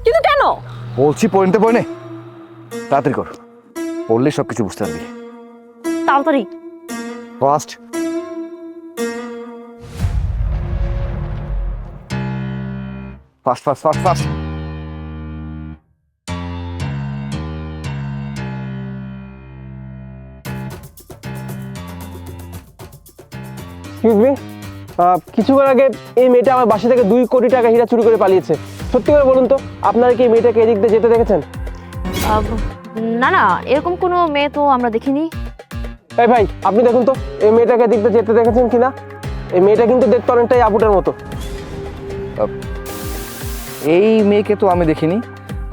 কিন্তু কেন বলছি পড়তে পড়ে তাড়াতাড়ি কর, পড়লে সবকিছু বুঝতে পারবি। তাড়াতাড়ি fast. Fast fast fast fast. Excuse me, কিছুক্ষণ আগে এই মেয়েটা আমার বাসা থেকে 2 কোটি টাকা হীরা চুরি করে পালিয়েছে। সত্যি করে বলুন তো, আপনারা কি এই মেয়েটাকে এদিক দিয়ে যেতে দেখেছেন? না না, এরকম কোনো মেয়ে তো আমরা দেখিনি। এই ভাই, আপনি দেখুন তো এই মেয়েটাকে এদিক দিয়ে যেতে দেখেছেন কিনা। এই মেয়েটা কিন্তু দেখতে অনেকটাই আপুটার মতো। এই মেয়েকে তো আমি দেখিনি।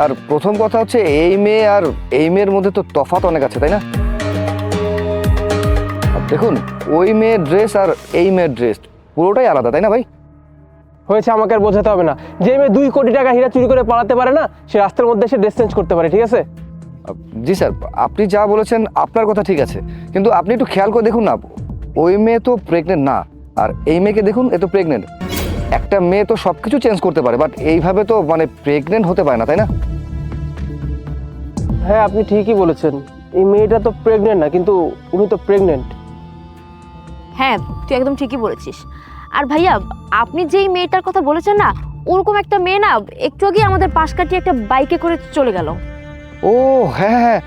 আর প্রথম কথা হচ্ছে এই মেয়ে আর এই মেয়ের মধ্যে তো তফাৎ অনেক আছে, তাই না? দেখুন, ওই মেয়ের ড্রেস আর এই মেয়ের ড্রেস পুরোটাই আলাদা, তাই না ভাই? হয়েছে, আমাকে আর বোঝাতে হবে না। যে মেয়ে 2 কোটি টাকা হীরা চুরি করে পালাতে পারে না, সে রাস্তার মধ্যে এসে ড্রেস চেঞ্জ করতে পারে, ঠিক আছে? জি স্যার, আপনি যা বলেছেন আপনার কথা ঠিক আছে, কিন্তু আপনি একটু খেয়াল করে দেখুন না, ওই মেয়ে তো প্রেগনেন্ট না, আর এই মেয়েকে দেখুন, এ তো প্রেগনেন্ট। একটা মেয়ে তো সব কিছু চেঞ্জ করতে পারে, বাট এইভাবে তো মানে প্রেগনেন্ট হতে পারে না, তাই না? হ্যাঁ, আপনি ঠিকই বলেছেন। এই মেয়েটা তো প্রেগনেন্ট না, কিন্তু উনি তো প্রেগনেন্ট। হ্যাঁ, তুই একদম ঠিকই বলেছিস। আর ভাইয়া, আপনি যেই মেয়েটার কথা বলেছেন না, ওরকম একটা মেয়ে না একটু আগে আমাদের পাশ কাটিয়ে একটা বাইকে করে চলে গেল। ও হ্যাঁ হ্যাঁ,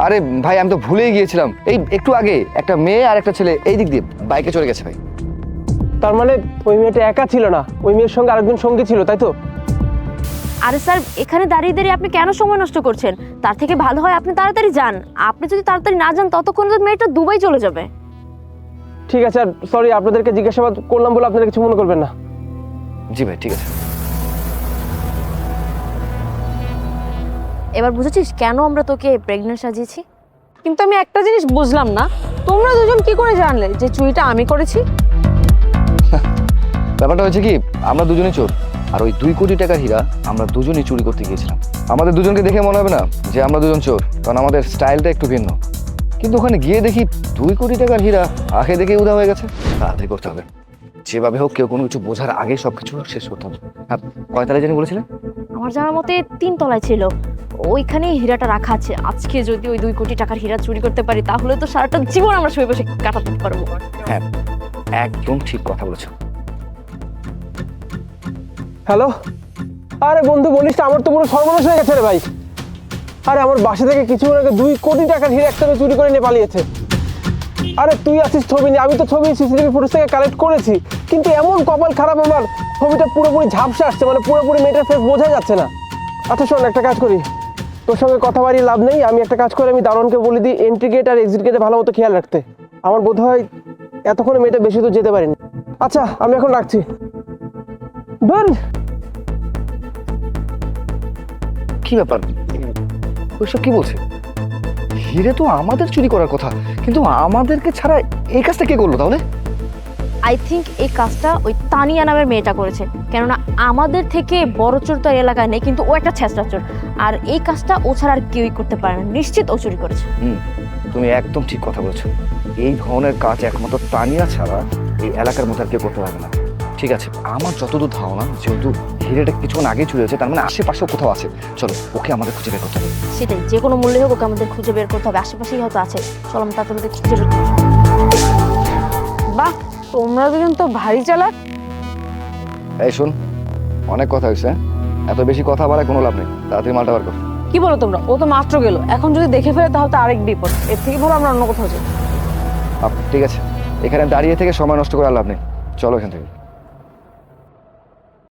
আরে ভাই আমি তো ভুলেই গিয়েছিলাম, এই একটু আগে একটা মেয়ে আর একটা ছেলে এই দিক দিয়ে বাইকে চলে গেছে ভাই। তার মানে ওই মেয়েটা একা ছিল না, ওই মেয়ের সঙ্গে আরেকজন সঙ্গী ছিল, তাই তো? আরে স্যার, এখানে দাঁড়িয়ে দাঁড়িয়ে আপনি কেন সময় নষ্ট করছেন? তার থেকে ভালো হয় আপনি তাড়াতাড়ি যান। আপনি যদি তাড়াতাড়ি না যান, ততক্ষণ তো মেয়েটা দুবাই চলে যাবে। ঠিক আছে, আর সরি আপনাদেরকে জিজ্ঞাসাবাদ করলাম বলে আপনারা কিছু মনে করবেন না। জি ভাই, ঠিক আছে। এবার বুঝেছিস কেন আমরা তোকে প্রেগন্যান্ট সাজিয়েছি? কিন্তু আমি একটা জিনিস বুঝলাম না, তোমরা দুজন কি করে জানলে যে চুরিটা আমি করেছি? ব্যাপারটা হয়েছে কি, আমরা দুজনেই চোর, আর ওই 2 কোটি টাকার হীরা আমরা দুজনেই চুরি করতে গিয়েছিলাম। আমাদের দুজনকে দেখে মনে হবে না যে আমরা দুজন চোর, কারণ আমাদের স্টাইলটা একটু ভিন্ন। কিন্তু ওখানে গিয়ে দেখি 2 কোটি টাকার হীরা আগে দেখে উদা হয়ে গেছে। তাড়াতাড়ি করতে হবে, যেভাবে হোক কেউ কোনো কিছু বোঝার আগে সবকিছু শেষ করতে হবে। হ্যাঁ, কয়তলায় জানি বলেছিলেন? আমার জানার মতে 3 তলায় ছিল, ওইখানেই হীরাটা রাখা আছে। আজকে যদি ওই 2 কোটি টাকার হীরা চুরি করতে পারি, তাহলে তো সারাটা জীবন আমরা শুয়ে বসে কাটাতে পারবো। হ্যাঁ, একদম ঠিক কথা বলেছো। হ্যালো, আরে বন্ধু বলিস না, আমার তো পুরো সর্বনাশ হয়ে গেছে রে ভাই। আরে আমার বাসা থেকে কিছুক্ষণ আগে 2 কোটি টাকার হীরা একটা চুরি করে নিয়ে পালিয়েছে। আরে তুই আছিস ছবি নিয়ে, আমি তো ছবি সিসিটিভি ফুটেজ থেকে কালেক্ট করেছি, কিন্তু এমন কপাল খারাপ আমার, ছবিটা পুরোপুরি ঝাপসা আসছে, মানে পুরোপুরি মেয়েটার ফেস বোঝা যাচ্ছে না। আচ্ছা শোন, একটা কাজ করি, তোর সঙ্গে কথা বাড়িয়ে লাভ নেই। আমি একটা কাজ করে আমি দারোয়ানকে বলে দিই এন্ট্রি গেট আর এক্সিট গেটে ভালো মতো খেয়াল রাখতে। আমার বোধ হয় এতক্ষণে মেয়েটা বেশি দূর যেতে পারেনি। আচ্ছা, আমি এখন রাখছি। ধর, কি ব্যাপার, ওইসব কি বলছে? হিরে তো আমাদের চুরি করার কথা, কিন্তু আমাদেরকে ছাড়া এই কাজটা কে করলো তাহলে? আই থিঙ্ক এই কাজটা ওই তানিয়া নামের মেয়েটা করেছে, কেননা আমাদের থেকে বড় চোর তো এই এলাকায় নেই, কিন্তু ও একটা ছেঁচড়া চোর, আর এই কাজটা ও ছাড়া আর কেউই করতে পারে না। নিশ্চিত ও চুরি করেছে। তুমি একদম ঠিক কথা বলেছো। এই ধরনের কাজ একমাত্র তানিয়া ছাড়া এই এলাকার মধ্যে আর কেউ করতে পারবে না। ঠিক আছে, আমার যতদূর ধারণা, যেহেতু হিরেটা কিছুক্ষণ আগে চুরি হয়েছে, তার মানে আশেপাশেও কোথাও আছে। চলো, ওকে আমাদের খুঁজে বের করতে হবে। সেটাই, যে কোনো মূল্যে হোক ওকে আমাদের খুঁজে বের করতে হবে। আশেপাশেই হয়তো আছে, চলো আমরা তাড়াতাড়ি খুঁজে বের করি। বাহ, তোমরা দুজন তো ভারী চালাক। এই শোন, অনেক কথা হয়েছে, এত বেশি কথা বাড়ায় কোনো লাভ নেই। তাড়াতাড়ি মালটা বার কর। কি বলো তোমরা? ও তো মাত্র গেল, এখন যদি দেখে ফেলে তাহলে তো আরেক বিপদ। এর থেকে ভালো আমরা অন্য কোথাও যাই। ঠিক আছে, এখানে দাঁড়িয়ে থেকে সময় নষ্ট করে আর লাভ নেই, চলো এখান থেকে।